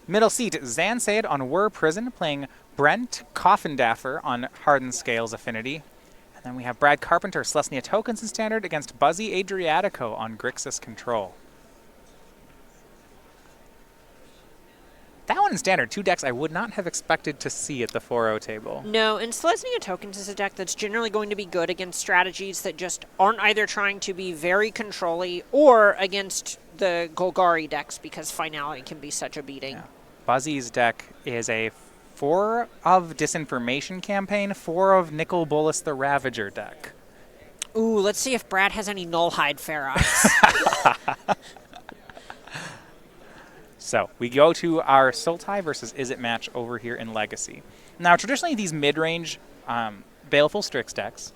Middle seat, Syed on Wur Prison, playing Brent Coffindaffer on Hardened Scales Affinity. And then we have Brad Carpenter, Selesnya Tokens in Standard against Buzzy Adriatico on Grixis Control. That one in Standard, 2 decks I would not have expected to see at the 4-0 table. No, and Selesnya Tokens is a deck that's generally going to be good against strategies that just aren't either trying to be very control-y or against the Golgari decks, because finality can be such a beating. Yeah. Buzzy's deck is a 4 of Disinformation Campaign, 4 of Nicol Bolas the Ravager deck. Ooh, let's see if Brad has any Nullhide Ferox. So we go to our Sultai versus Izzet match over here in Legacy. Now, traditionally, these mid-range Baleful Strix decks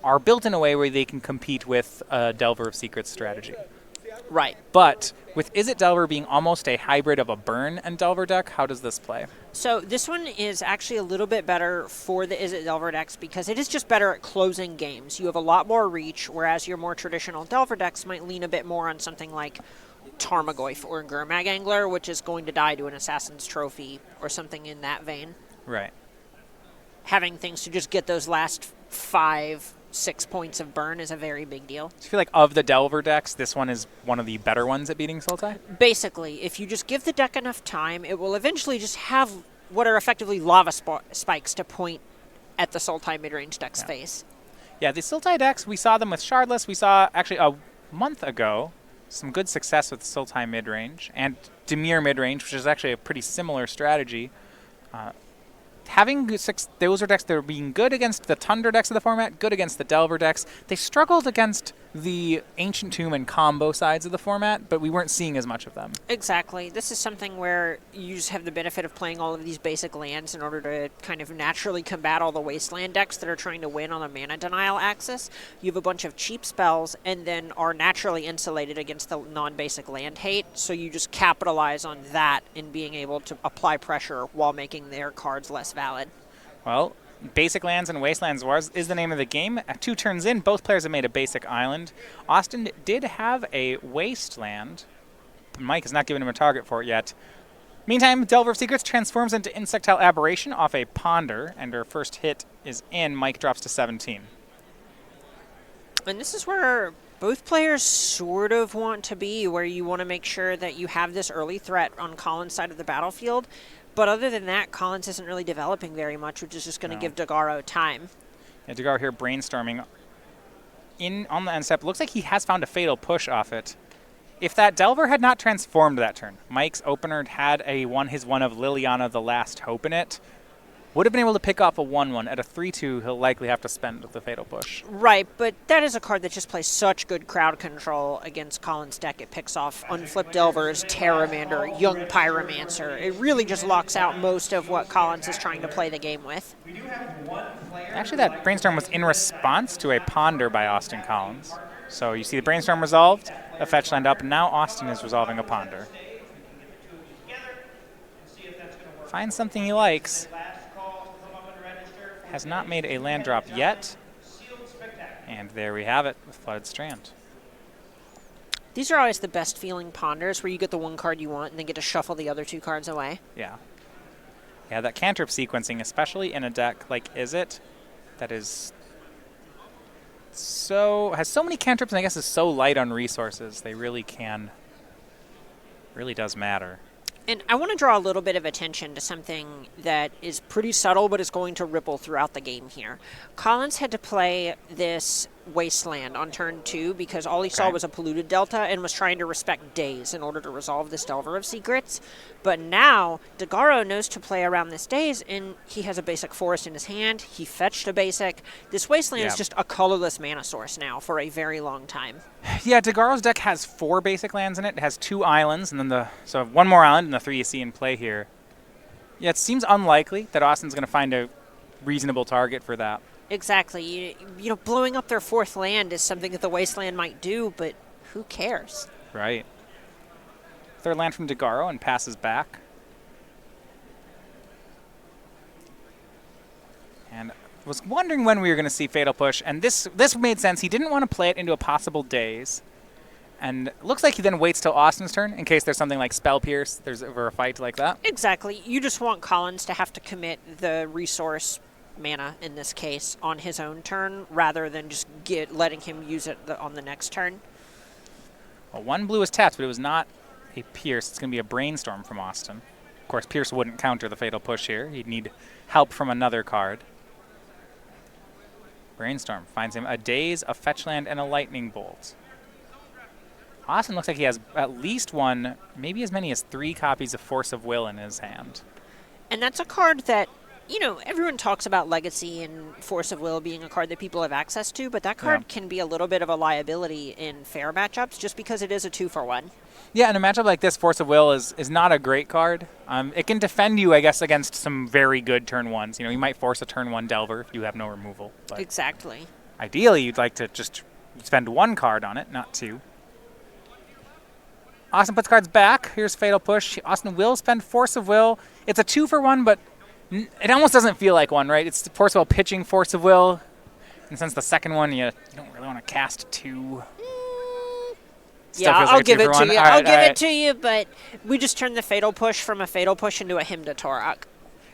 are built in a way where they can compete with a Delver of Secrets strategy. Right. But with Izzet Delver being almost a hybrid of a Burn and Delver deck, how does this play? So this one is actually a little bit better for the Izzet Delver decks because it is just better at closing games. You have a lot more reach, whereas your more traditional Delver decks might lean a bit more on something like Tarmogoyf or Gurmag Angler, which is going to die to an Assassin's Trophy or something in that vein. Right. Having things to just get those last 5-6 points of burn is a very big deal. I feel like of the Delver decks, this one is one of the better ones at beating Sultai? Basically, if you just give the deck enough time, it will eventually just have what are effectively lava spikes to point at the Sultai midrange deck's face. Yeah, the Sultai decks, we saw them with Shardless. We saw, actually, a month ago, some good success with Sultai midrange and Dimir midrange, which is actually a pretty similar strategy. Having those are decks that are being good against the Tundra decks of the format, good against the Delver decks. They struggled against the Ancient Tomb and combo sides of the format, but we weren't seeing as much of them. Exactly. This is something where you just have the benefit of playing all of these basic lands in order to kind of naturally combat all the Wasteland decks that are trying to win on the mana denial axis. You have a bunch of cheap spells and then are naturally insulated against the non-basic land hate, so you just capitalize on that in being able to apply pressure while making their cards less valid. Well, Basic Lands and Wastelands Wars is the name of the game. 2 turns in, both players have made a basic island. Austin did have a Wasteland. Mike has not given him a target for it yet. Meantime, Delver of Secrets transforms into Insectile Aberration off a Ponder, and her first hit is in. Mike drops to 17. And this is where both players sort of want to be, where you want to make sure that you have this early threat on Colin's side of the battlefield. But other than that, Collins isn't really developing very much, which is just going to give Degaro time. Yeah, Degaro here brainstorming on the end step. Looks like he has found a Fatal Push off it. If that Delver had not transformed that turn, Mike's opener had his one of Liliana the Last Hope in it, would have been able to pick off a 1-1. At a 3-2, he'll likely have to spend the Fatal Push. Right, but that is a card that just plays such good crowd control against Colin's deck. It picks off Unflipped Delvers, Terramander, Young Pyromancer. It really just locks out most of what Collins is trying to play the game with. Actually, that Brainstorm was in response to a Ponder by Austin Collins. So you see the Brainstorm resolved, a fetch land up, and now Austin is resolving a Ponder. Finds something he likes. Has not made a land drop yet. And there we have it with Flooded Strand. These are always the best feeling ponders, where you get the one card you want and then get to shuffle the other 2 cards away. Yeah. Yeah, that cantrip sequencing, especially in a deck like Izzet, that is has so many cantrips and I guess is so light on resources, they really does matter. And I want to draw a little bit of attention to something that is pretty subtle, but is going to ripple throughout the game here. Collins had to play this Wasteland on turn 2 because all he saw was a polluted delta and was trying to respect days in order to resolve this Delver of Secrets. But now, Degaro knows to play around this days, and he has a basic forest in his hand. He fetched a basic. This Wasteland is just a colorless mana source now for a very long time. Yeah, Degaro's deck has 4 basic lands in it. It has 2 islands, and then so 1 more island and the 3 you see in play here. Yeah, it seems unlikely that Austin's going to find a reasonable target for that. Exactly. You know, blowing up their 4th land is something that the Wasteland might do, but who cares? Right. 3rd land from Degaro and passes back. And was wondering when we were going to see Fatal Push, and this made sense. He didn't want to play it into a possible daze. And it looks like he then waits till Austin's turn in case there's something like Spell Pierce, there's over a fight like that. Exactly. You just want Collins to have to commit the resource mana, in this case, on his own turn, rather than just letting him use it on the next turn. Well, 1 blue is tapped, but it was not a Pierce. It's going to be a Brainstorm from Austin. Of course, Pierce wouldn't counter the Fatal Push here. He'd need help from another card. Brainstorm finds him a Daze, a Fetchland, and a Lightning Bolt. Austin looks like he has at least one, maybe as many as 3 copies of Force of Will in his hand. And that's a card that, you know, everyone talks about Legacy and Force of Will being a card that people have access to, but that card can be a little bit of a liability in fair matchups just because it is a 2-for-1. Yeah, in a matchup like this, Force of Will is not a great card. It can defend you, I guess, against some very good turn ones. You know, you might force a turn 1 Delver if you have no removal. But exactly. Ideally, you'd like to just spend 1 card on it, not 2. Austin puts cards back. Here's Fatal Push. Austin will spend Force of Will. It's a 2-for-1, but it almost doesn't feel like one, right? It's Force of Will pitching Force of Will. And since the second one, you don't really want to cast 2. Yeah, like I'll give it to you. I'll give it to you, but we just turned the Fatal Push from a Fatal Push into a Hymn to Torok.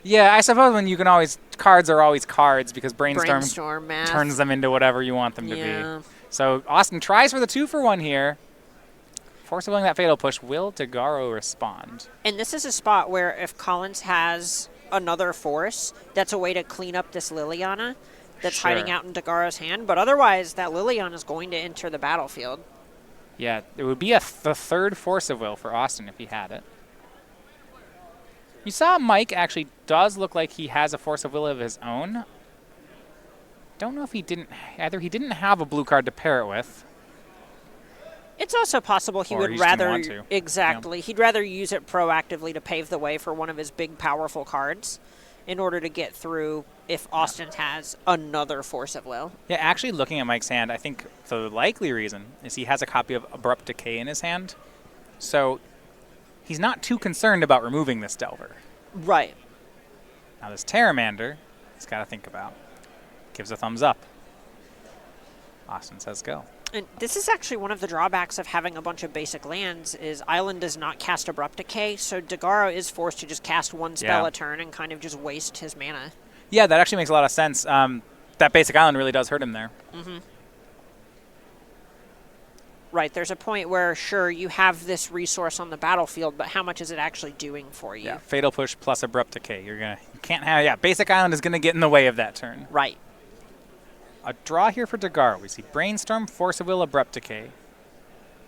Yeah, I suppose when you can always... Cards are always cards because Brainstorm math. turns them into whatever you want them to Yeah. be. So Austin tries for the 2-for-1 here. Force of Willing that Fatal Push. Will Degaro respond? And this is a spot where if Collins has another Force, that's a way to clean up this Liliana that's hiding out in Degaro's hand. But otherwise, that Liliana is going to enter the battlefield. Yeah, it would be the 3rd Force of Will for Austin if he had it. You saw Mike actually does look like he has a Force of Will of his own. Don't know if he didn't... Either he didn't have a blue card to pair it with. It's also possible he would rather... Exactly. He'd rather use it proactively to pave the way for one of his big, powerful cards in order to get through if Austin has another Force of Will. Yeah, actually looking at Mike's hand, I think the likely reason is he has a copy of Abrupt Decay in his hand. So he's not too concerned about removing this Delver. Right. Now this Terramander, he's got to think about. Gives a thumbs up. Austin says go. And this is actually one of the drawbacks of having a bunch of basic lands is Island does not cast Abrupt Decay, so Degaro is forced to just cast 1 spell a turn and kind of just waste his mana. Yeah, that actually makes a lot of sense. That basic island really does hurt him there. Mm-hmm. Right, there's a point where, sure, you have this resource on the battlefield, but how much is it actually doing for you? Yeah, Fatal Push plus Abrupt Decay. You can't have... Yeah, basic island is going to get in the way of that turn. Right. A draw here for Degaro. We see Brainstorm, Force of Will, Abrupt Decay.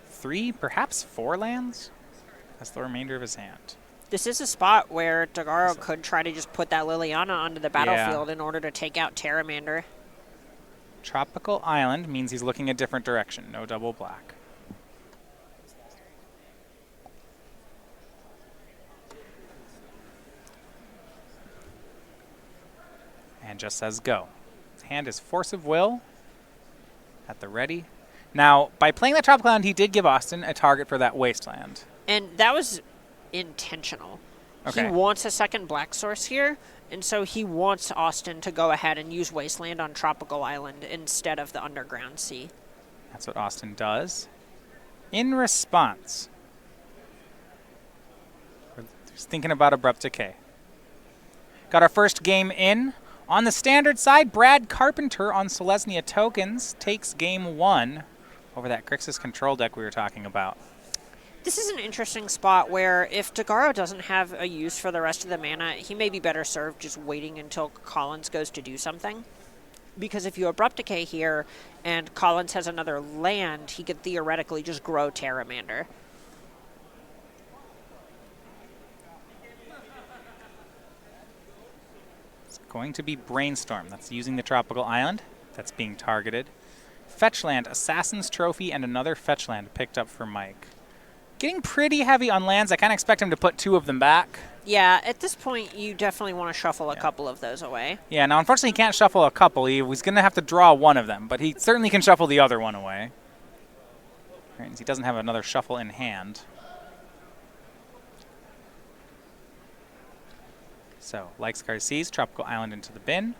3, perhaps 4 lands? That's the remainder of his hand. This is a spot where Degaro could try to just put that Liliana onto the battlefield in order to take out Terramander. Tropical Island means he's looking a different direction. No double black. And just says go. His hand is Force of Will at the ready. Now, by playing that Tropical Island, he did give Austin a target for that Wasteland. And that was intentional. Okay. He wants a second black source here, and so he wants Austin to go ahead and use Wasteland on Tropical Island instead of the Underground Sea. That's what Austin does. In response, we're just thinking about Abrupt Decay. Got our first game in. On the standard side, Brad Carpenter on Selesnya tokens takes game 1 over that Grixis control deck we were talking about. This is an interesting spot where if Degaro doesn't have a use for the rest of the mana, he may be better served just waiting until Collins goes to do something. Because if you Abrupt Decay here and Collins has another land, he could theoretically just grow Terramander. Going to be Brainstorm. That's using the Tropical Island. That's being targeted. Fetchland, Assassin's Trophy, and another Fetchland picked up for Mike. Getting pretty heavy on lands. I kind of expect him to put 2 of them back. Yeah, at this point, you definitely want to shuffle a couple of those away. Yeah, now unfortunately he can't shuffle a couple. He's going to have to draw 1 of them, but he certainly can shuffle the other one away. Right, he doesn't have another shuffle in hand. So, like Scar sees, Tropical Island into the bin.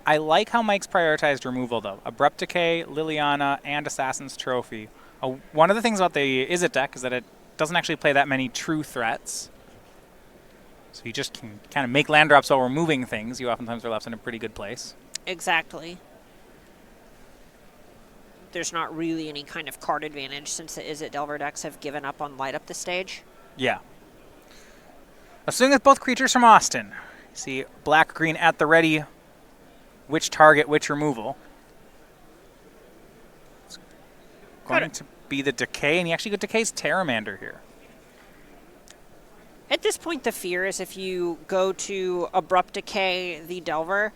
I like how Mike's prioritized removal, though. Abrupt Decay, Liliana, and Assassin's Trophy. One of the things about the Izzet deck is that it doesn't actually play that many true threats. So you just can kind of make land drops while removing things. You oftentimes are left in a pretty good place. Exactly. There's not really any kind of card advantage since the Izzet Delver decks have given up on light up the stage. Yeah. Let's swing with both creatures from Austin. You see black-green at the ready. Which target, which removal. It's going to be the Decay, and he actually got Decay's Terramander here. At this point, the fear is if you go to Abrupt Decay the Delver,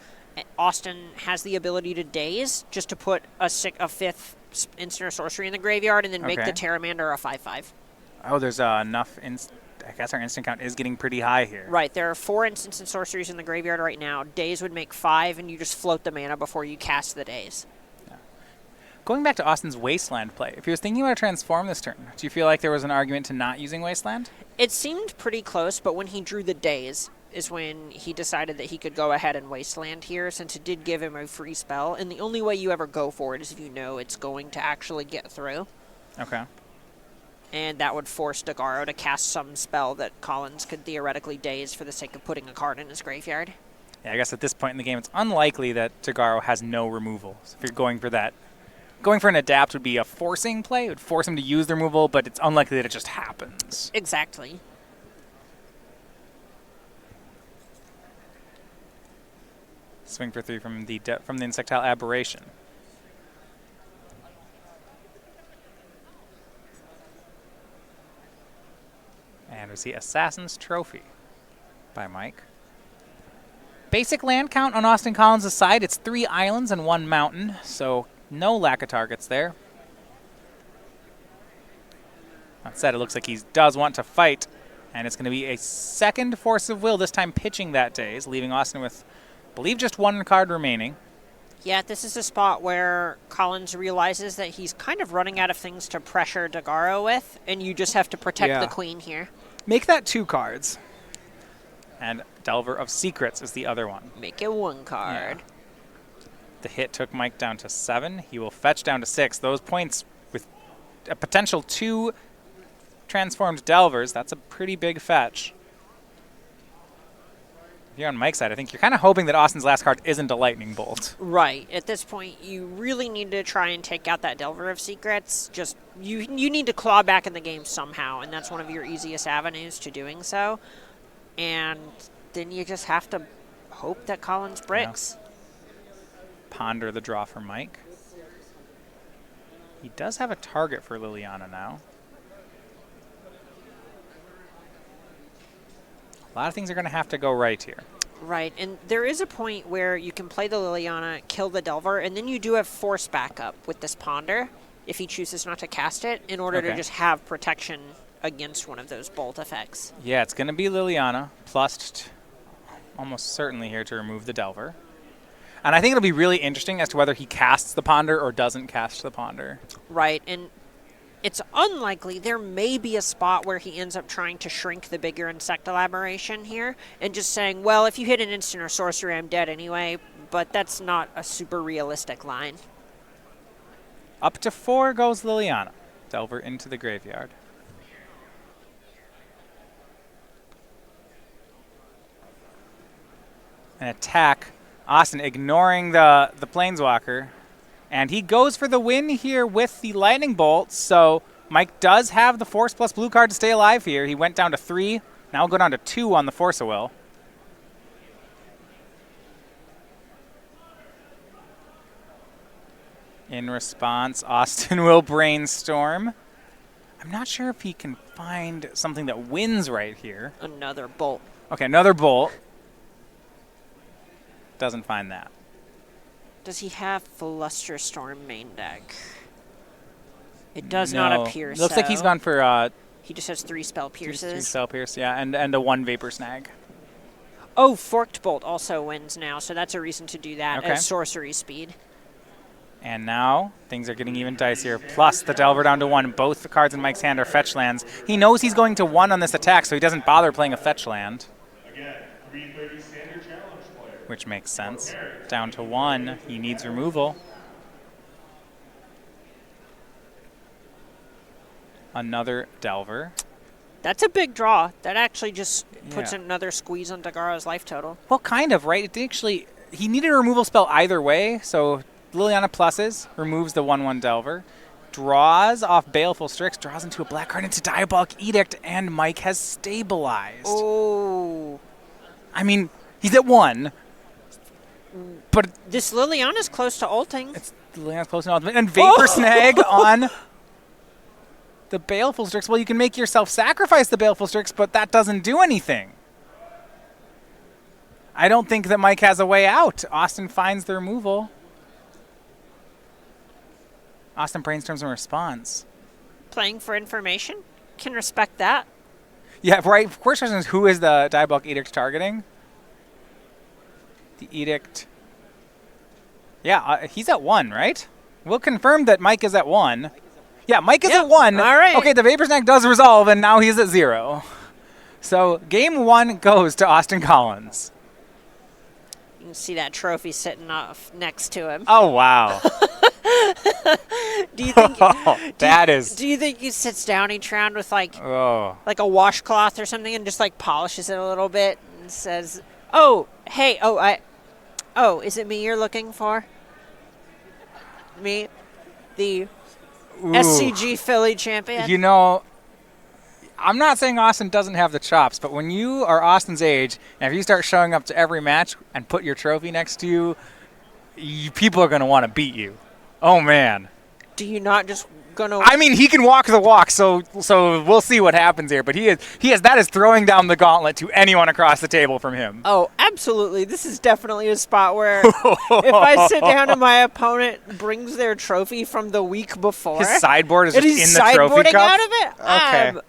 Austin has the ability to daze just to put a fifth instant or sorcery in the graveyard and then make the Terramander a 5/5. Oh, there's enough. I guess our instant count is getting pretty high here. Right, there are 4 instants and sorceries in the graveyard right now. Daze would make 5, and you just float the mana before you cast the Daze. Yeah. Going back to Austin's Wasteland play, if he was thinking about a transform this turn, do you feel like there was an argument to not using Wasteland? It seemed pretty close, but when he drew the Daze is when he decided that he could go ahead and Wasteland here, since it did give him a free spell, and the only way you ever go for it is if you know it's going to actually get through. Okay. And that would force Degaro to cast some spell that Collins could theoretically daze for the sake of putting a card in his graveyard. Yeah, I guess at this point in the game, it's unlikely that Degaro has no removal. So if you're going for that, going for an adapt would be a forcing play. It would force him to use the removal, but it's unlikely that it just happens. Exactly. Swing for 3 from the Insectile Aberration. And we see Assassin's Trophy by Mike. Basic land count on Austin Collins' side, it's 3 islands and 1 mountain, so no lack of targets there. That said, it looks like he does want to fight, and it's going to be a second Force of Will, this time pitching that Daze, leaving Austin with, I believe, just 1 card remaining. Yeah, this is a spot where Collins realizes that he's kind of running out of things to pressure Degaro with, and you just have to protect the queen here. Make that 2 cards. And Delver of Secrets is the other one. Make it 1 card. Yeah. The hit took Mike down to 7. He will fetch down to 6. Those points with a potential 2 transformed Delvers, that's a pretty big fetch. Here on Mike's side, I think you're kind of hoping that Austin's last card isn't a Lightning Bolt. Right. At this point, you really need to try and take out that Delver of Secrets. Just you need to claw back in the game somehow, and that's one of your easiest avenues to doing so. And then you just have to hope that Collins bricks. Yeah. Ponder the draw for Mike. He does have a target for Liliana now. A lot of things are going to have to go right here. Right, and there is a point where you can play the Liliana, kill the Delver, and then you do have force backup with this Ponder, if he chooses not to cast it, in order to just have protection against one of those bolt effects. Yeah, it's going to be Liliana, plus almost certainly here to remove the Delver. And I think it'll be really interesting as to whether he casts the Ponder or doesn't cast the Ponder. Right, and it's unlikely. There may be a spot where he ends up trying to shrink the bigger Insectile Aberration here and just saying, well, if you hit an instant or sorcery, I'm dead anyway, but that's not a super realistic line. Up to 4 goes Liliana. Delver into the graveyard. An attack. Austin ignoring the Planeswalker. And he goes for the win here with the Lightning Bolt, so Mike does have the Force plus blue card to stay alive here. He went down to 3, now we'll go down to 2 on the Force of Will. In response, Austin will Brainstorm. I'm not sure if he can find something that wins right here. Another bolt. Okay, another bolt. Doesn't find that. Does he have Flusterstorm main deck? It does not appear so. Looks like he's gone for... he just has 3 Spell Pierces. 3 Spell Pierce, yeah, and a 1 Vapor Snag. Oh, Forked Bolt also wins now, so that's a reason to do that as sorcery speed. And now things are getting even dicier. Plus the Delver down to 1. Both the cards in Mike's hand are fetch lands. He knows he's going to 1 on this attack, so he doesn't bother playing a fetch land. Again, 330 standard challenge player. which makes sense. Down to 1. He needs removal. Another Delver. That's a big draw. That actually just puts another squeeze on Degaro's life total. Well, kind of, right? It actually, he needed a removal spell either way, so Liliana pluses, removes the 1/1 Delver, draws off Baleful Strix, draws into a black card into Diabolic Edict, and Mike has stabilized. Oh. I mean, he's at 1, but this Liliana's close to ulting. It's Liliana's close to ultimate, and Vapor Snag on the Baleful Strix. Well, you can make yourself sacrifice the Baleful Strix, but that doesn't do anything. I don't think that Mike has a way out. Austin finds the removal. Austin brainstorms a response. Playing for information? Can respect that. Yeah, right. Of course, question is, who is the Diabolic Edict targeting? The Edict. Yeah, he's at 1, right? We'll confirm that Mike is at 1. Yeah, Mike is at 1. All right. Okay, the Vapor Snag does resolve, and now he's at 0. So game 1 goes to Austin Collins. You can see that trophy sitting off next to him. Oh, wow. Do you think Do you think he sits down each round with like Oh. like a washcloth or something and just like polishes it a little bit and says, "Oh, hey, is it me you're looking for? Me, the SCG Philly champion?" You know, I'm not saying Austin doesn't have the chops, but when you are Austin's age, and if you start showing up to every match and put your trophy next to you, people are going to want to beat you. Oh, man. Do you not just gonna? I mean, he can walk the walk, so we'll see what happens here. But that is throwing down the gauntlet to anyone across the table from him. Oh, absolutely. This is definitely a spot where if I sit down and my opponent brings their trophy from the week before, his sideboard is just he's in the trophy cup. out of it.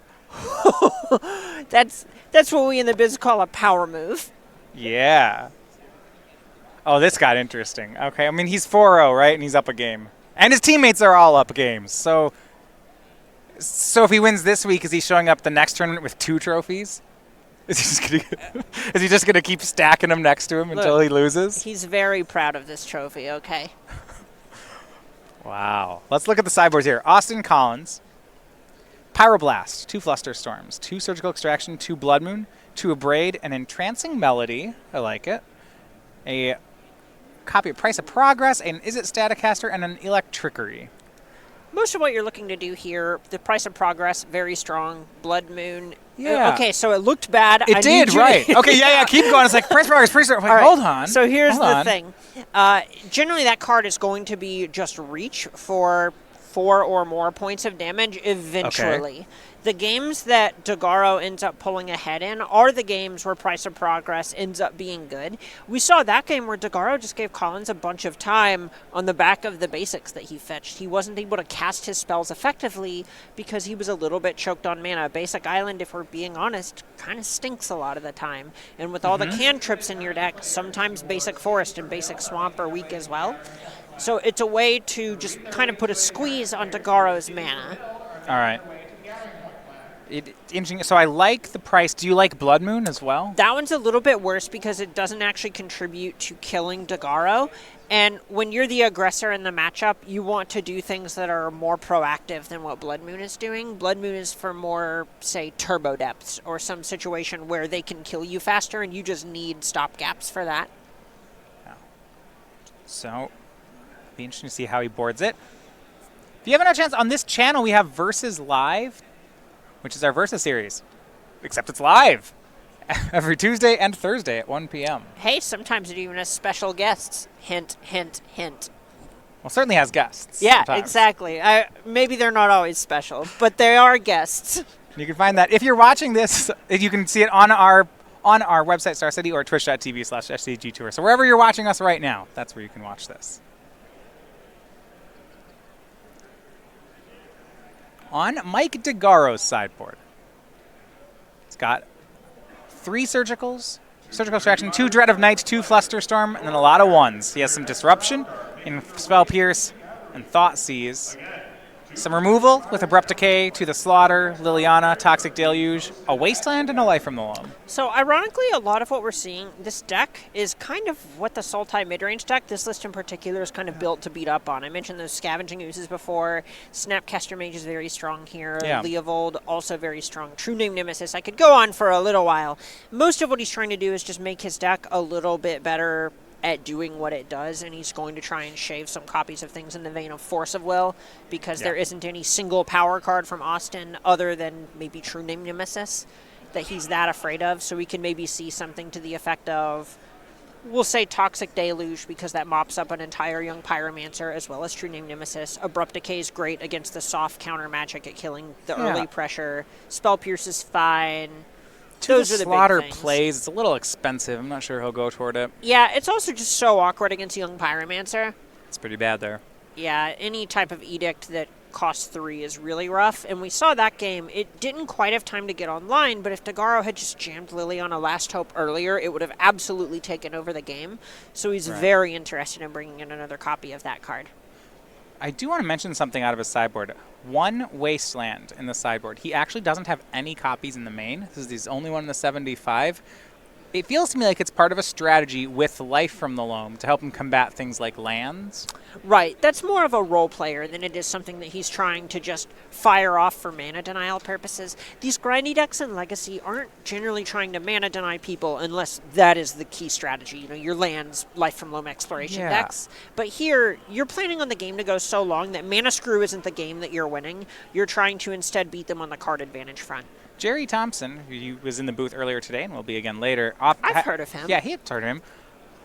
Okay. That's what we in the biz call a power move. Yeah. Oh, this got interesting. Okay, I mean, he's 4-0, right? And he's up a game. And his teammates are all up games. So if he wins this week, is he showing up the next tournament with 2 trophies? Is he just gonna keep stacking them next to him until he loses? He's very proud of this trophy, okay? Wow. Let's look at the sideboards here. Austin Collins. Pyroblast, 2 Flusterstorms, 2 Surgical Extraction, 2 Blood Moon, 2 Abrade, an Entrancing Melody. I like it. A copy of Price of Progress, an Is It Staticaster, and an Electrickery. Most of what you're looking to do here, the Price of Progress, very strong. Blood Moon. Yeah. Okay, so it looked bad. It did, right. Okay, yeah, keep going. It's like Price of Progress, Price of Progress. Right. Hold on. So here's Hold the on. thing. Generally, that card is going to be just reach for 4 or more points of damage eventually. Okay. The games that Degaro ends up pulling ahead in are the games where Price of Progress ends up being good. We saw that game where Degaro just gave Collins a bunch of time on the back of the basics that he fetched. He wasn't able to cast his spells effectively because he was a little bit choked on mana. Basic Island, if we're being honest, kind of stinks a lot of the time. And with all the cantrips in your deck, sometimes Basic Forest and Basic Swamp are weak as well. So it's a way to just kind of put a squeeze on Degaro's mana. All right. Interesting. So I like the price. Do you like Blood Moon as well? That one's a little bit worse because it doesn't actually contribute to killing Degaro. And when you're the aggressor in the matchup, you want to do things that are more proactive than what Blood Moon is doing. Blood Moon is for more, say, turbo depths or some situation where they can kill you faster and you just need stopgaps for that. So, it'll be interesting to see how he boards it. If you haven't had a chance, on this channel we have Versus Live, which is our Versus series. Except it's live every Tuesday and Thursday at 1 p.m. Hey, sometimes it even has special guests. Hint, hint, hint. Well, certainly has guests. Yeah, sometimes. exactly. Maybe they're not always special, but they are guests. You can find that. If you're watching this, you can see it on our website, Star City, or twitch.tv/SCGTour. So wherever you're watching us right now, that's where you can watch this. On Mike Degaro's sideboard, it's got 3 Surgical Extraction, 2 Dread of Night, 2 Flusterstorm, and then a lot of 1s. He has some Disruption in Spell Pierce and Thought Seize. Some removal with Abrupt Decay to the Slaughter, Liliana, Toxic Deluge, a Wasteland, and a Life from the Loam. So ironically, a lot of what we're seeing, this deck is kind of what the Sultai midrange deck, this list in particular, is kind of built to beat up on. I mentioned those Scavenging Oozes before. Snapcaster Mage is very strong here. Yeah. Leovold, also very strong. True Name Nemesis, I could go on for a little while. Most of what he's trying to do is just make his deck a little bit better at doing what it does, and he's going to try and shave some copies of things in the vein of Force of Will, because there isn't any single power card from Austin other than maybe True Name Nemesis that he's that afraid of. So we can maybe see something to the effect of, we'll say Toxic Deluge, because that mops up an entire Young Pyromancer, as well as True Name Nemesis. Abrupt Decay is great against the soft counter magic at killing the early pressure. Spell Pierce is fine. Those are the Slaughter big things. plays. It's a little expensive. I'm not sure he'll go toward it. Yeah, it's also just so awkward against Young Pyromancer. It's pretty bad there. Yeah, any type of Edict that costs 3 is really rough. And we saw that game. It didn't quite have time to get online, but if Degaro had just jammed Liliana Last Hope earlier, it would have absolutely taken over the game. So he's very interested in bringing in another copy of that card. I do want to mention something out of his sideboard. 1 Wasteland in the sideboard. He actually doesn't have any copies in the main. This is his only one in the 75. It feels to me like it's part of a strategy with Life from the Loam to help him combat things like lands. Right. That's more of a role player than it is something that he's trying to just fire off for mana denial purposes. These grindy decks in Legacy aren't generally trying to mana deny people unless that is the key strategy. You know, your lands, Life from Loam exploration decks. But here, you're planning on the game to go so long that Mana Screw isn't the game that you're winning. You're trying to instead beat them on the card advantage front. Jerry Thompson, who was in the booth earlier today and will be again later. I've heard of him. Yeah, he had heard of him.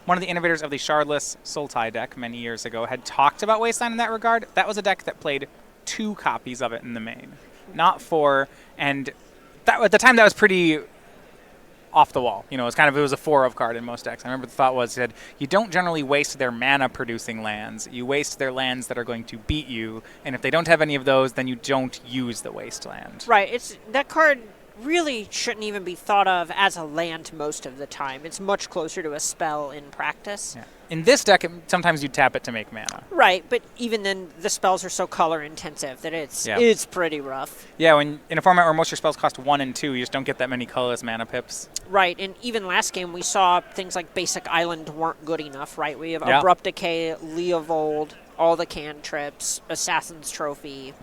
One of the innovators of the Shardless Sultai deck many years ago had talked about Wasteland in that regard. That was a deck that played 2 copies of it in the main, not 4. And that, at the time, that was pretty off the wall. You know, it was a 4-of card in most decks. I remember the thought was, you don't generally waste their mana-producing lands. You waste their lands that are going to beat you, and if they don't have any of those, then you don't use the Wasteland. Right. That card really shouldn't even be thought of as a land most of the time. It's much closer to a spell in practice. Yeah. In this deck, sometimes you tap it to make mana. Right, but even then, the spells are so color-intensive that it's pretty rough. Yeah, when in a format where most of your spells cost 1 and 2, you just don't get that many colorless mana pips. Right, and even last game, we saw things like Basic Island weren't good enough, right? We have Abrupt Decay, Leovold, all the cantrips, Assassin's Trophy.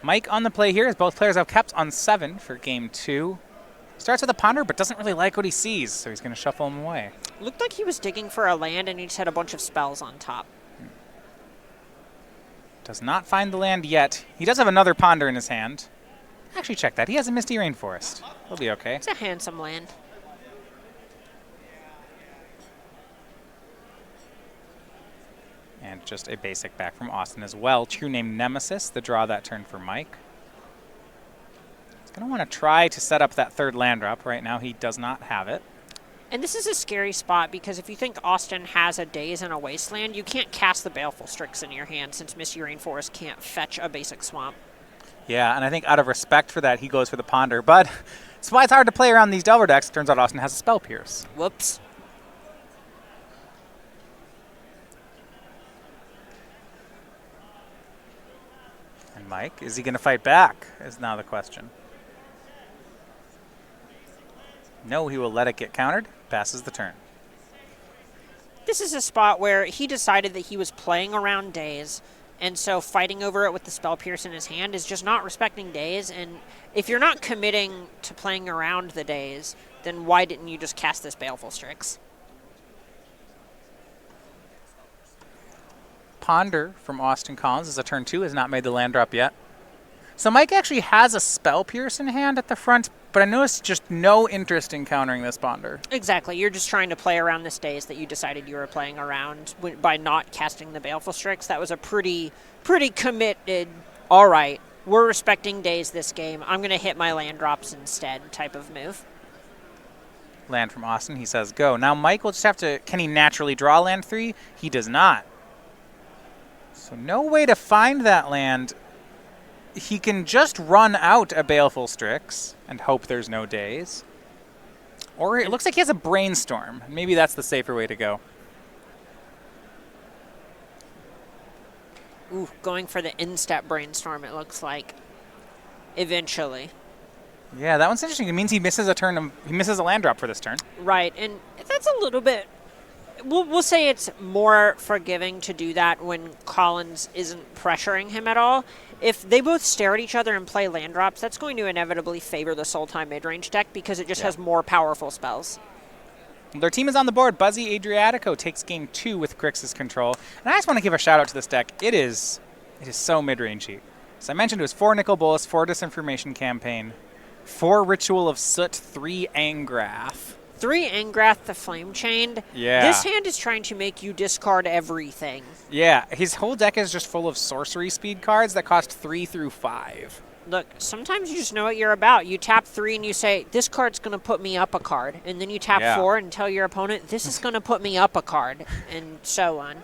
Mike on the play here, as both players have kept on 7 for game 2. Starts with a ponder, but doesn't really like what he sees, so he's going to shuffle him away. Looked like he was digging for a land, and he just had a bunch of spells on top. Does not find the land yet. He does have another ponder in his hand. Actually, check that. He has a Misty Rainforest. He'll be okay. It's a handsome land. And just a basic back from Austin as well. True Name Nemesis, the draw that turn for Mike. He's going to want to try to set up that 3rd land drop. Right now, he does not have it. And this is a scary spot because if you think Austin has a Daze and a Wasteland, you can't cast the Baleful Strix in your hand since Misty Rainforest can't fetch a basic swamp. Yeah, and I think out of respect for that, he goes for the ponder. But it's why it's hard to play around these Delver decks. Turns out Austin has a Spell Pierce. Whoops. And Mike, is he going to fight back is now the question. No, he will let it get countered. Passes the turn. This is a spot where he decided that he was playing around Daze, and so fighting over it with the Spell Pierce in his hand is just not respecting Daze. And if you're not committing to playing around the Daze, then why didn't you just cast this Baleful Strix? Ponder from Austin Collins as a turn 2 has not made the land drop yet. So Mike actually has a Spell Pierce in hand at the front, but I noticed just no interest in countering this ponder. Exactly. You're just trying to play around this Daze that you decided you were playing around by not casting the Baleful Strix. That was a pretty committed, all right, we're respecting Daze this game. I'm going to hit my land drops instead type of move. Land from Austin. He says go. Now Mike will just have to, can he naturally draw land 3? He does not. So no way to find that land. He can just run out a Baleful Strix and hope there's no Daze. Or it looks like he has a Brainstorm. Maybe that's the safer way to go. Ooh, going for the in-step brainstorm, it looks like, eventually. Yeah, that one's interesting. It means he misses a turn. He misses a land drop for this turn. Right, and that's a little bit... We'll say it's more forgiving to do that when Collins isn't pressuring him at all. If they both stare at each other and play land drops, that's going to inevitably favor the Soul Time mid-range deck because it just has more powerful spells. Their team is on the board. Buzzy Adriatico takes game 2 with Grixis control. And I just want to give a shout out to this deck. It is so mid-rangey. As I mentioned, it was 4 Nicol Bolas, 4 Disinformation Campaign, 4 Ritual of Soot, 3 Angrath. 3 Angrath the Flame Chained. Yeah. This hand is trying to make you discard everything. Yeah, his whole deck is just full of sorcery speed cards that cost 3 through 5. Look, sometimes you just know what you're about. You tap 3 and you say, this card's going to put me up a card. And then you tap 4 and tell your opponent, this is going to put me up a card. And so on.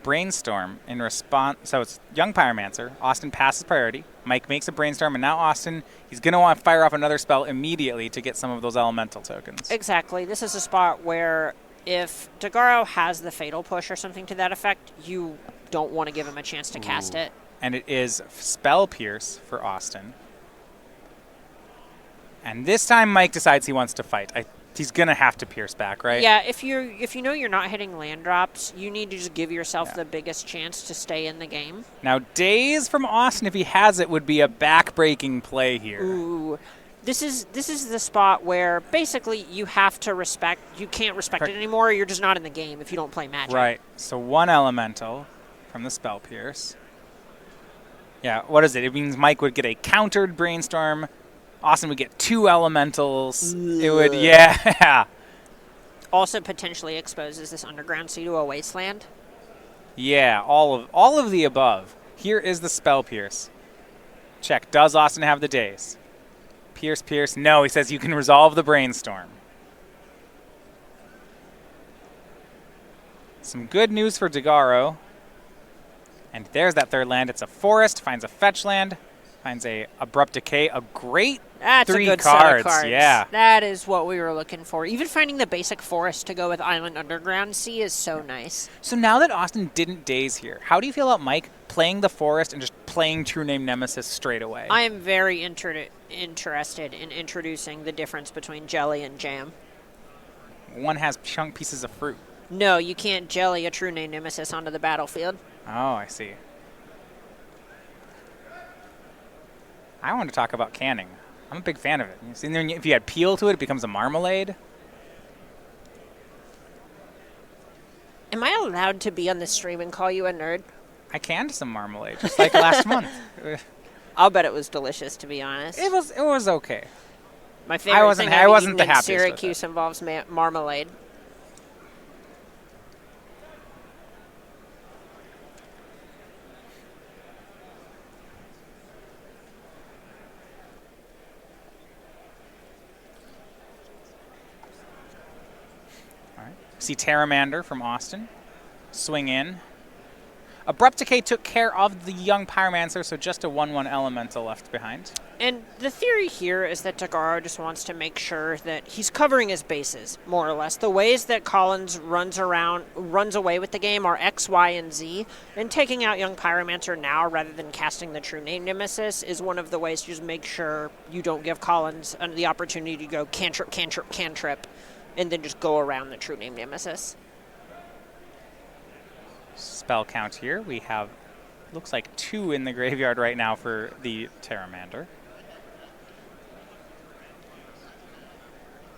Brainstorm in response. So it's Young Pyromancer. Austin passes priority. Mike makes a Brainstorm, and now Austin, he's going to want to fire off another spell immediately to get some of those elemental tokens. Exactly. This is a spot where if Degaro has the Fatal Push or something to that effect, you don't want to give him a chance to cast it. And it is Spell Pierce for Austin. And this time Mike decides he wants to fight. He's going to have to pierce back, right? Yeah, if you know you're not hitting land drops, you need to just give yourself the biggest chance to stay in the game. Now, Daze from Austin, if he has it, would be a back-breaking play here. Ooh. This is the spot where basically you have to respect, you can't respect it anymore, you're just not in the game if you don't play Magic. Right. So 1 elemental from the Spell Pierce. Yeah, what is it? It means Mike would get a countered Brainstorm. Austin would get 2 elementals. Ugh. It would, yeah. Also potentially exposes this Underground Sea to a wasteland. Yeah, all of the above. Here is the Spell Pierce. Check. Does Austin have the Daze? Pierce, Pierce. No, he says you can resolve the Brainstorm. Some good news for Degaro. And there's that third land. It's a forest, finds a fetch land, finds a Abrupt Decay, a great That's 3 a good cards. Set of cards. Yeah. That is what we were looking for. Even finding the basic forest to go with Island Underground Sea is so nice. So now that Austin didn't Daze here, how do you feel about Mike playing the forest and just playing True Name Nemesis straight away? I am very interested in introducing the difference between jelly and jam. One has chunk pieces of fruit. No, you can't jelly a True Name Nemesis onto the battlefield. Oh, I see. I want to talk about canning. I'm a big fan of it. You see, if you add peel to it, it becomes a marmalade. Am I allowed to be on the stream and call you a nerd? I canned some marmalade, just like last month. I'll bet it was delicious, to be honest. It was okay. My favorite thing I wasn't the in happiest Syracuse involves marmalade. See Terramander from Austin. Swing in. Abrupt Decay took care of the Young Pyromancer, so just a 1/1 elemental left behind. And the theory here is that Degaro just wants to make sure that he's covering his bases, more or less. The ways that Collins runs away with the game are X, Y, and Z, and taking out Young Pyromancer now rather than casting the True Name Nemesis is one of the ways to just make sure you don't give Collins the opportunity to go cantrip, cantrip, cantrip, and then just go around the True Name Nemesis. Spell count here. We have, looks like 2 in the graveyard right now for the Terramander.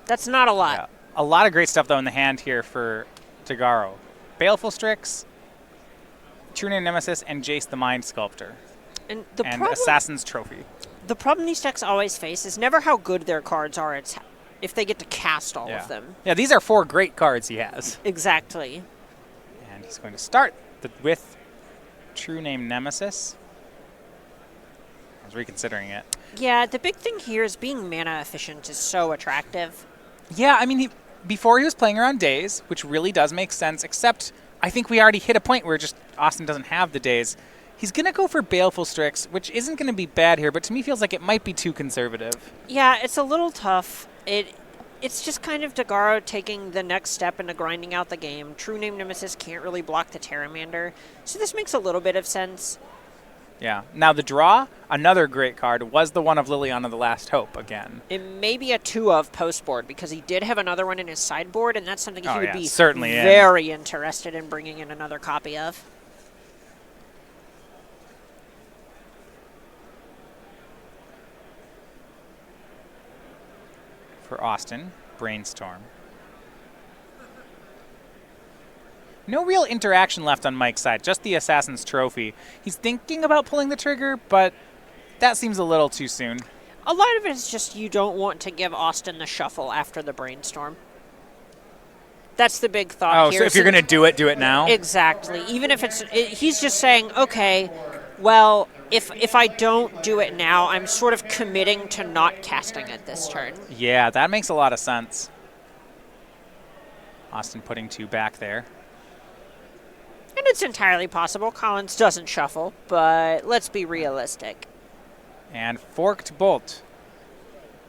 That's not a lot. Yeah. A lot of great stuff, though, in the hand here for Degaro. Baleful Strix, True Name Nemesis, and Jace the Mind Sculptor. And Assassin's Trophy. The problem these decks always face is never how good their cards are, it's if they get to cast all of them. Yeah, these are 4 great cards he has. Exactly. And he's going to start with True Name Nemesis. I was reconsidering it. Yeah, the big thing here is being mana efficient is so attractive. Yeah, I mean, before he was playing around Daze, which really does make sense, except I think we already hit a point where just Austin doesn't have the Daze. He's going to go for Baleful Strix, which isn't going to be bad here, but to me feels like it might be too conservative. Yeah, it's a little tough. It's just kind of Degaro taking the next step into grinding out the game. True Name Nemesis can't really block the Pteramander, so this makes a little bit of sense. Yeah. Now the draw, another great card, was the one of Liliana the Last Hope again. It may be a 2 of post board because he did have another one in his sideboard, and that's something he would be certainly very interested in bringing in another copy of. For Austin, Brainstorm. No real interaction left on Mike's side, just the Assassin's Trophy. He's thinking about pulling the trigger, but that seems a little too soon. A lot of it is just you don't want to give Austin the shuffle after the Brainstorm. That's the big thought here. So if you're going to do it now? Exactly. Even if he's just saying, okay, well, if I don't do it now, I'm sort of committing to not casting it this turn. Yeah, that makes a lot of sense. Austin putting 2 back there. And it's entirely possible Collins doesn't shuffle, but let's be realistic. And Forked Bolt.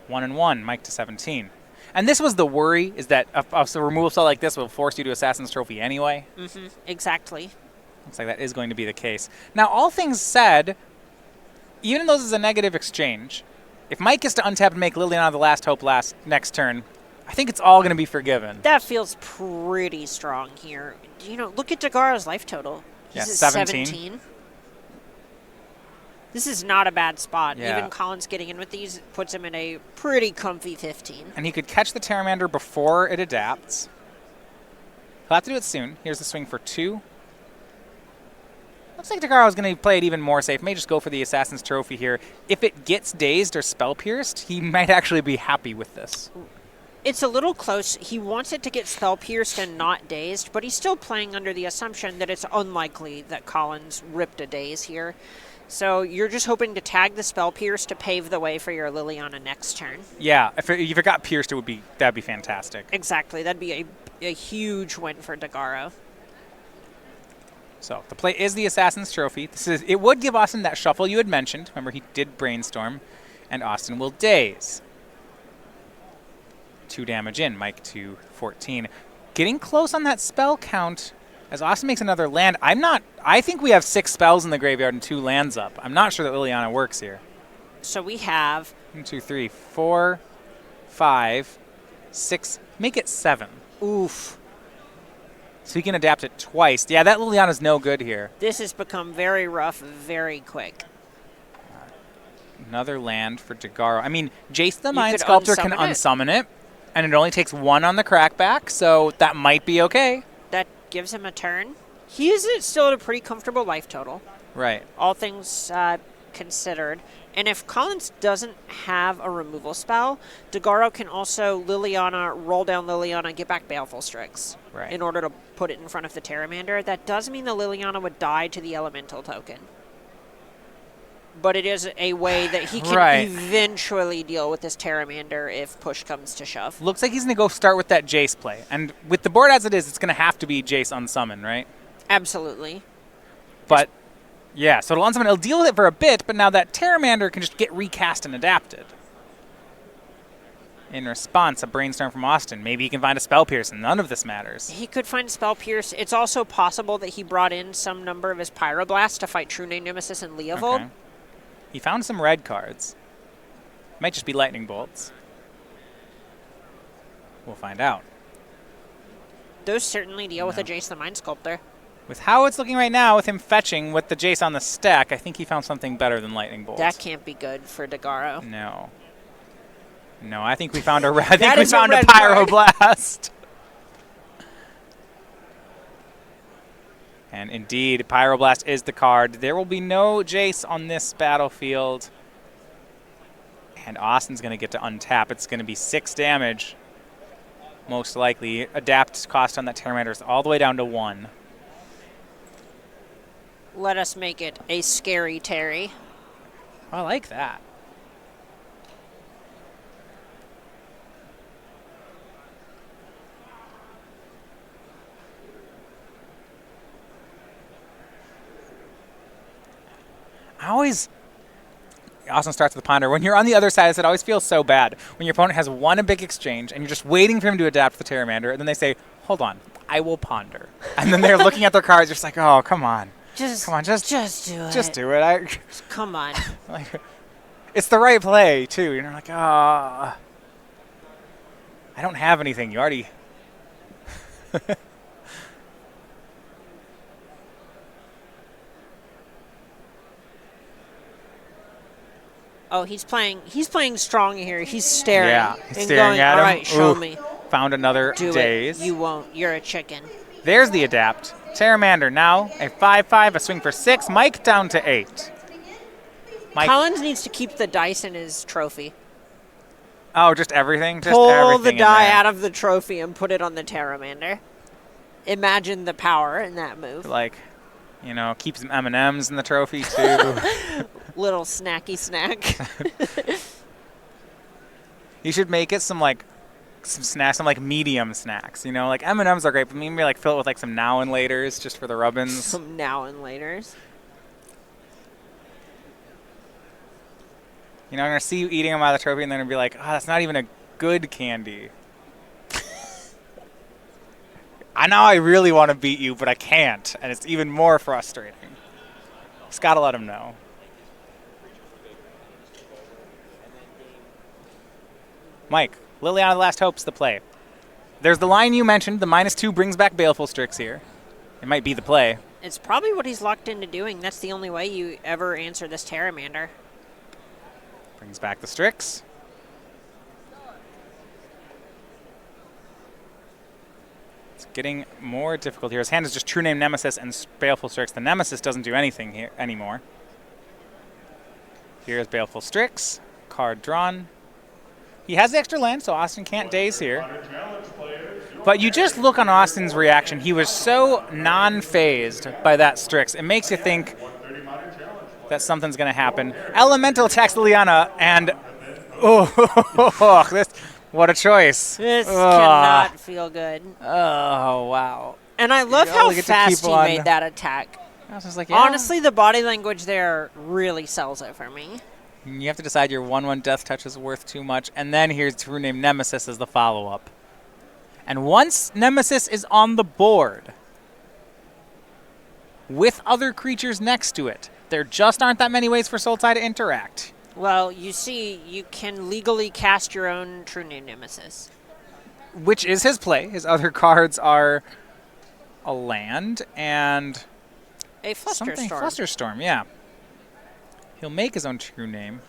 1 and 1, Mike to 17. And this was the worry, is that a removal spell like this will force you to Assassin's Trophy anyway. Mm-hmm, exactly. Looks like that is going to be the case. Now, all things said, even though this is a negative exchange, if Mike gets to untap and make Liliana the Last Hope next turn, I think it's all going to be forgiven. That feels pretty strong here. You know, look at Degaro's life total. He's Yeah, at 17. 17. This is not a bad spot. Yeah. Even Collins getting in with these puts him in a pretty comfy 15. And he could catch the Pteramander before it adapts. He'll have to do it soon. Here's the swing for 2. Looks like Degaro's going to play it even more safe. May just go for the Assassin's Trophy here. If it gets dazed or spell pierced, he might actually be happy with this. It's a little close. He wants it to get spell pierced and not dazed, but he's still playing under the assumption that it's unlikely that Collins ripped a daze here. So you're just hoping to tag the spell pierce to pave the way for your Liliana next turn. Yeah, if it got pierced, that'd be fantastic. Exactly. That'd be a huge win for Degaro. So the play is the Assassin's Trophy. It would give Austin that shuffle you had mentioned. Remember, he did Brainstorm, and Austin will daze. 2 damage in, Mike to 14. Getting close on that spell count as Austin makes another land. I think we have 6 spells in the graveyard and 2 lands up. I'm not sure that Liliana works here. So we have 1, 2, 3, 4, 5, 6. Make it 7. Oof. So he can adapt it twice. Yeah, that Liliana's no good here. This has become very rough very quick. Another land for Degaro. I mean, Jace the Mind Sculptor can unsummon it, and it only takes 1 on the crackback, so that might be okay. That gives him a turn. He is still at a pretty comfortable life total. Right. All things considered. And if Collins doesn't have a removal spell, Degaro can also roll down Liliana, get back Baleful Strix in order to put it in front of the Pteramander. That does mean the Liliana would die to the Elemental token. But it is a way that he can eventually deal with this Pteramander if push comes to shove. Looks like he's going to go start with that Jace play. And with the board as it is, it's going to have to be Jace unsummon, right? Absolutely. But, yeah, so it'll unsummon. It'll deal with it for a bit, but now that Pteramander can just get recast and adapted. In response, a Brainstorm from Austin. Maybe he can find a Spell Pierce, and none of this matters. He could find a Spell Pierce. It's also possible that he brought in some number of his Pyroblast to fight True Name Nemesis and Leovold. Okay. He found some red cards. Might just be Lightning Bolts. We'll find out. Those certainly deal with a Jace the Mind Sculptor. With how it's looking right now, with him fetching with the Jace on the stack, I think he found something better than Lightning Bolts. That can't be good for Degaro. No. No, I think we found a found a red Pyroblast. And indeed, Pyroblast is the card. There will be no Jace on this battlefield. And Austin's going to get to untap. It's going to be 6 damage, most likely. Adapt cost on that Pteramander is all the way down to 1. Let us make it a scary Terry. I like that. Austin starts with Ponder. When you're on the other side, it always feels so bad when your opponent has won a big exchange and you're just waiting for him to adapt the Pteramander, and then they say, hold on, I will Ponder. And then they're looking at their cards, just like, oh, come on. Just do it. Just do it. Come on. Like, it's the right play, too. You're like, I don't have anything. You already... Oh, he's playing strong here. He's staring. Yeah, he's and staring going, at him. all right, show Ooh, me. Found another Do daze. it. You won't. You're a chicken. There's the adapt. Pteramander now, a 5/5, a swing for 6. Mike down to 8. Mike. Collins needs to keep the dice in his trophy. Oh, just everything? Just Pull everything the in die there. out of the trophy and put it on the Pteramander. Imagine the power in that move. Like, you know, keep some M&Ms in the trophy, too. Little snacky snack. You should make it some snacks, some like medium snacks. You know, like M&Ms are great, but maybe like fill it with like some now and laters just for the rubbins. Some now and laters. You know, I'm gonna see you eating them out of the trophy, and then it'll be like, oh, that's not even a good candy. I know I really want to beat you, but I can't, and it's even more frustrating. Just gotta let him know. Mike, Liliana the Last Hope's the play. There's the line you mentioned. The -2 brings back Baleful Strix here. It might be the play. It's probably what he's locked into doing. That's the only way you ever answer this Pteramander. Brings back the Strix. It's getting more difficult here. His hand is just True Name Nemesis and Baleful Strix. The Nemesis doesn't do anything here anymore. Here's Baleful Strix. Card drawn. He has the extra land, so Austin can't daze here. But you just look on Austin's reaction. He was so non-phased by that Strix. It makes you think that something's going to happen. Elemental attacks Liliana, and what a choice. This cannot feel good. Oh, wow. And I love how fast he made that attack. I was just like, yeah. Honestly, the body language there really sells it for me. You have to decide your 1/1 Death Touch is worth too much, and then here's True Name Nemesis as the follow-up. And once Nemesis is on the board, with other creatures next to it, there just aren't that many ways for Sultai to interact. Well, you see, you can legally cast your own True Name Nemesis. Which is his play. His other cards are a land and a Flusterstorm. Flusterstorm, yeah. He'll make his own True Name.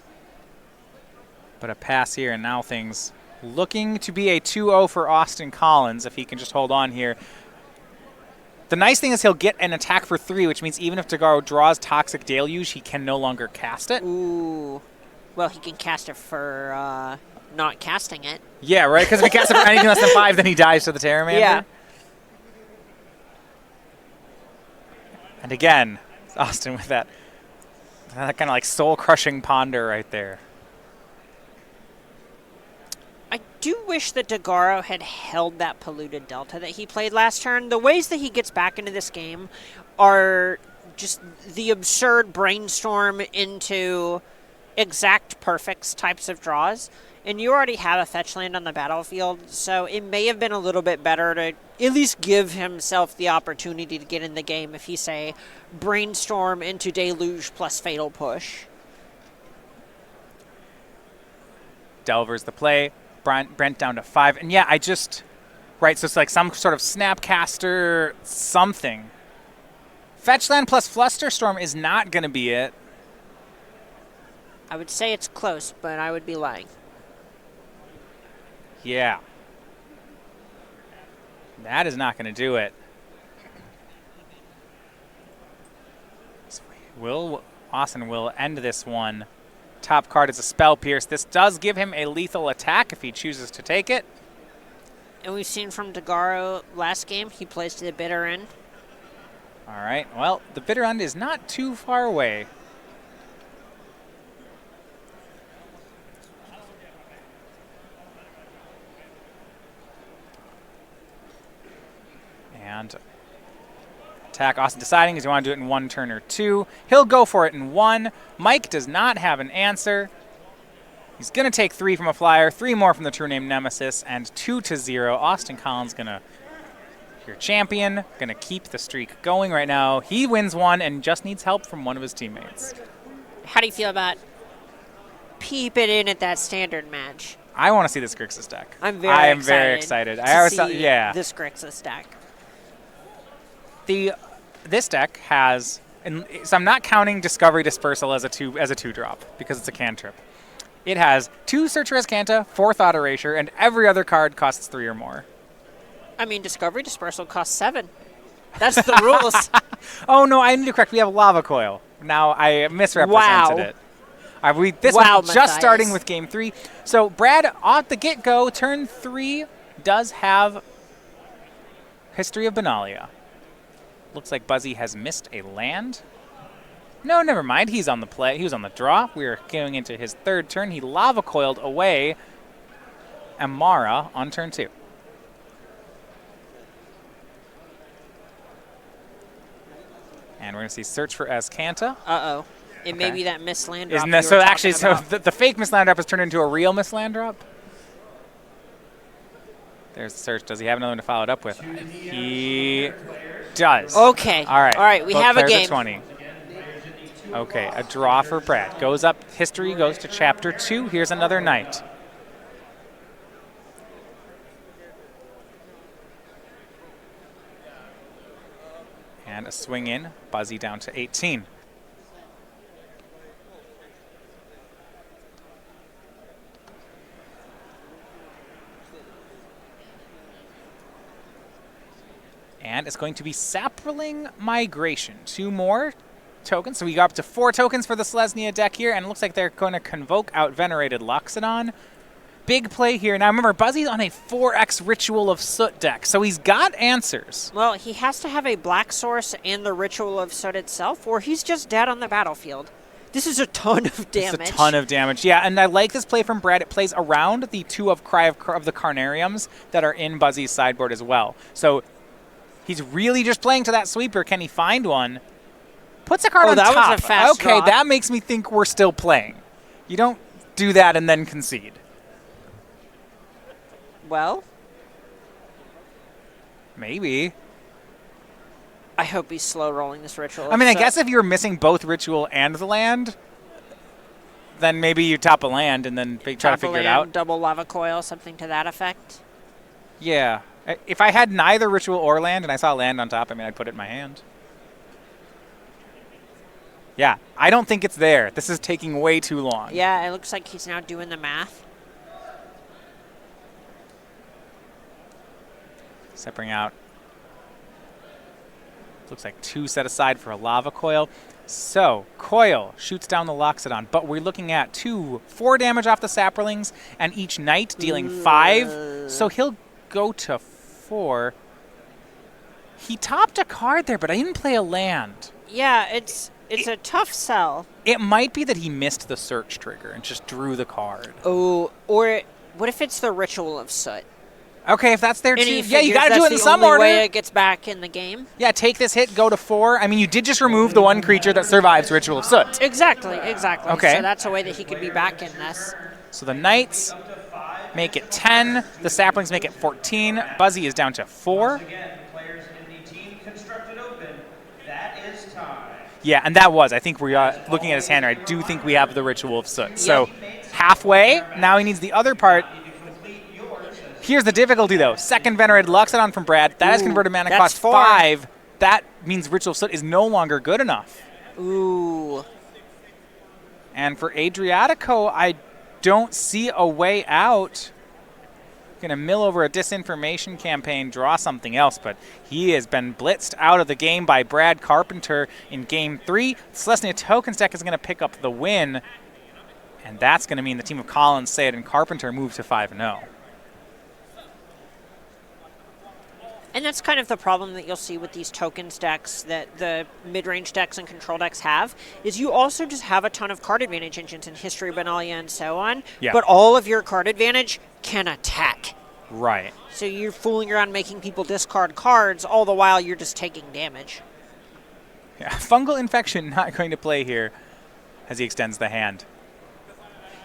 But a pass here, and now things looking to be a 2-0 for Austin Collins if he can just hold on here. The nice thing is he'll get an attack for 3, which means even if Degaro draws Toxic Deluge, he can no longer cast it. Ooh. Well, he can cast it for not casting it. Yeah, right? Because if he casts it for anything less than 5, then he dies to the Pteramander. Yeah. And again, Austin with that kind of like soul-crushing ponder right there. I do wish that Degaro had held that Polluted Delta that he played last turn. The ways that he gets back into this game are just the absurd brainstorm into exact perfects types of draws. And you already have a fetch land on the battlefield, so it may have been a little bit better to at least give himself the opportunity to get in the game if he, say, brainstorm into Deluge plus Fatal Push. Delver's the play. Brent down to 5. And yeah, right, so it's like some sort of Snapcaster something. Fetchland plus Flusterstorm is not going to be it. I would say it's close, but I would be lying. Yeah. That is not going to do it. Austin will end this one. Top card is a Spell Pierce. This does give him a lethal attack if he chooses to take it. And we've seen from Degaro last game, he plays to the bitter end. All right. Well, the bitter end is not too far away. And attack. Austin deciding does he want to do it in 1 turn or 2. He'll go for it in 1. Mike does not have an answer. He's going to take 3 from a flyer, 3 more from the True Name Nemesis, and 2-0. Austin Collins going to, your champion, going to keep the streak going right now. He wins 1 and just needs help from one of his teammates. How do you feel about peeping in at that standard match? I want to see this Grixis deck. I'm very excited. This Grixis deck. This deck has, and so I'm not counting Discovery Dispersal as a 2-drop because it's a cantrip. It has 2 Search Rescanta, 4 Thought Erasure, and every other card costs 3 or more. I mean, Discovery Dispersal costs 7. That's the rules. Oh no, I need to correct. We have Lava Coil. Now I misrepresented it. This one just starting with game 3. So Brad, at the get-go, turn 3 does have History of Benalia. Looks like Buzzy has missed a land. No, never mind. He's on the play. He was on the draw. We're going into his 3rd turn. He Lava Coiled away Amara on turn 2. And we're going to see Search for Azcanta. Uh-oh. It may be that missed land drop. Isn't that so? Actually, so the fake missed land drop has turned into a real missed land drop. There's the Search. Does he have another one to follow it up with? He does. Okay. All right. All right. We have a game. 20. Okay. A draw for Brad. Goes up. History goes to chapter 2. Here's another knight. And a swing in. Buzzy down to 18. And it's going to be Sapling Migration. 2 more tokens. So we got up to 4 tokens for the Selesnya deck here, and it looks like they're going to convoke out Venerated Loxodon. Big play here. Now remember, Buzzy's on a 4x Ritual of Soot deck, so he's got answers. Well, he has to have a black source and the Ritual of Soot itself, or he's just dead on the battlefield. This is a ton of damage. It's a ton of damage. Yeah, and I like this play from Brad. It plays around the 2 of Cry of the Carnariums that are in Buzzy's sideboard as well. So he's really just playing to that sweeper. Can he find one? Puts a card on top. That was a fast draw. That makes me think we're still playing. You don't do that and then concede. Well, maybe. I hope he's slow rolling this Ritual. I mean, I guess if you're missing both Ritual and the land, then maybe you top a land and then try to figure it out. Double Lava Coil, something to that effect. Yeah. If I had neither Ritual or land and I saw land on top, I mean, I'd put it in my hand. Yeah, I don't think it's there. This is taking way too long. Yeah, it looks like he's now doing the math. Separating out. Looks like 2 set aside for a Lava Coil. So, Coil shoots down the Loxodon, but we're looking at 4 damage off the Saprolings, and each knight dealing 5. So he'll go to 4. He topped a card there, but I didn't play a land. Yeah, it's a tough sell. It might be that he missed the search trigger and just drew the card. Oh, or what if it's the Ritual of Soot? Okay, if that's there too. Yeah, you got to do it in some order. That's the only way it gets back in the game. Yeah, take this hit, go to 4. I mean, you did just remove the 1 creature that survives Ritual of Soot. Exactly. Okay. So that's a way that he could be back in this. So the Knights make it 10. The Saplings make it 14. Buzzy is down to 4. Yeah, and that was. I think we are looking at his hand. I do think we have the Ritual of Soot. So halfway. Now he needs the other part. Here's the difficulty, though. 2nd Venerated Loxodon from Brad. That has converted mana cost 5. That means Ritual of Soot is no longer good enough. Ooh. And for Adriatico, I don't see a way out. Going to mill over a disinformation campaign, draw something else, but he has been blitzed out of the game by Brad Carpenter in Game 3. Selesnya Tokens deck is going to pick up the win, and that's going to mean the team of Collins, Syed, and Carpenter move to 5-0. And that's kind of the problem that you'll see with these tokens decks that the mid-range decks and control decks have, is you also just have a ton of card advantage engines in History, Benalia, and so on, but all of your card advantage can attack. Right. So you're fooling around making people discard cards, all the while you're just taking damage. Yeah, fungal infection not going to play here as he extends the hand.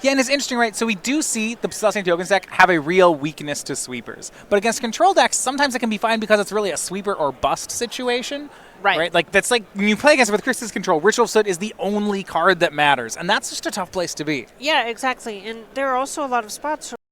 Yeah, and it's interesting, right? So we do see the Celestial Tokens deck have a real weakness to sweepers. But against control decks, sometimes it can be fine because it's really a sweeper or bust situation. Right. Like, that's like when you play against it with Chris's control, Ritual of Soot is the only card that matters. And that's just a tough place to be. Yeah, exactly. And there are also a lot of spots